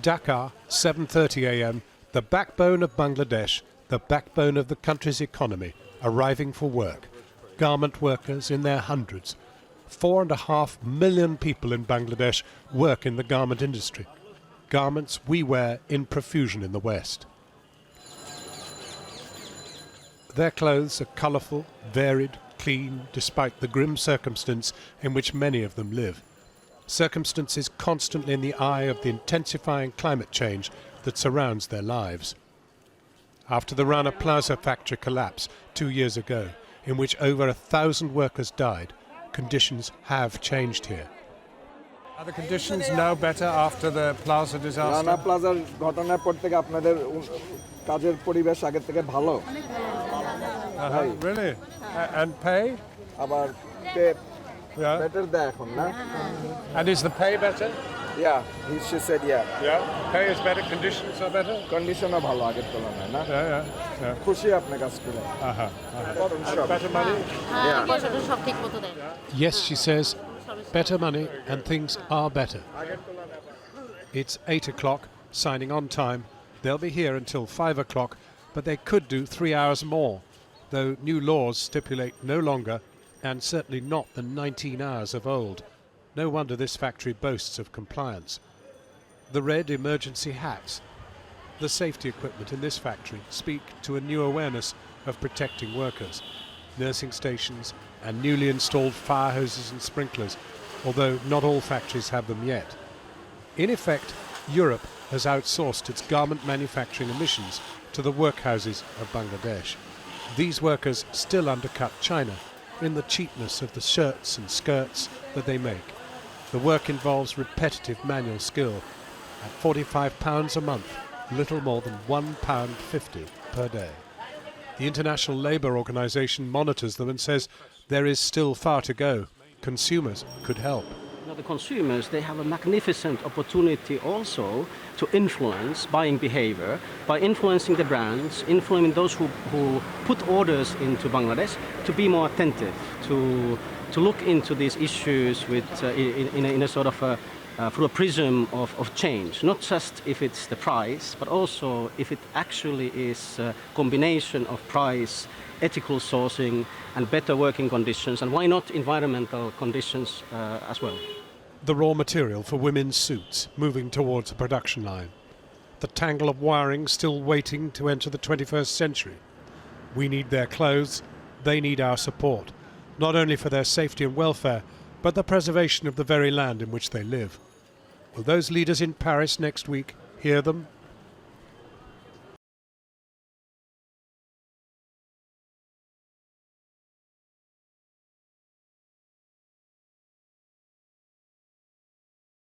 Dhaka, 7:30 a.m., the backbone of Bangladesh, the backbone of the country's economy, arriving for work. Garment workers in their hundreds. 4.5 million people in Bangladesh work in the garment industry. Garments we wear in profusion in the West. Their clothes are colourful, varied, clean, despite the grim circumstance in which many of them live. Circumstances constantly in the eye of the intensifying climate change that surrounds their lives. After the Rana Plaza factory collapse 2 years ago, in which over 1,000 workers died, conditions have changed here. Are the conditions now better after the Plaza disaster? Rana Plaza ঘটনার পর থেকে আপনাদের কাজের পরিবেশ আগের থেকে ভালো? Really? And pay? আবার pay Yeah. better দেয় এখন না? And is the pay better? Yeah, she said yeah. Yeah. Pay is better, conditions are better? কন্ডিশনও ভালো আগের তুলনায় না? Yeah. খুশি আপনি কাজ করে? Better money? Yes, she says, better money and things are better. It's 8 o'clock, signing on time. They'll be here until 5 o'clock, but they could do 3 hours more, though new laws stipulate no longer, and certainly not the 19 hours of old. No wonder this factory boasts of compliance. The red emergency hats, the safety equipment in this factory speak to a new awareness of protecting workers. Nursing stations and newly installed fire hoses and sprinklers, although not all factories have them yet. In effect, Europe has outsourced its garment manufacturing emissions to the workhouses of Bangladesh. These workers still undercut China in the cheapness of the shirts and skirts that they make. The work involves repetitive manual skill. At £45 a month, little more than £1.50 per day. The International Labour Organization monitors them and says there is still far to go. Consumers could help. The consumers, they have a magnificent opportunity also to influence buying behavior by influencing the brands, influencing those who put orders into Bangladesh to be more attentive, to look into these issues with in a sort of through a prism of change, not just if it's the price, but also if it actually is a combination of price, ethical sourcing and better working conditions, and why not environmental conditions as well. The raw material for women's suits moving towards the production line. The tangle of wiring still waiting to enter the 21st century. We need their clothes, they need our support, not only for their safety and welfare, but the preservation of the very land in which they live. Will those leaders in Paris next week hear them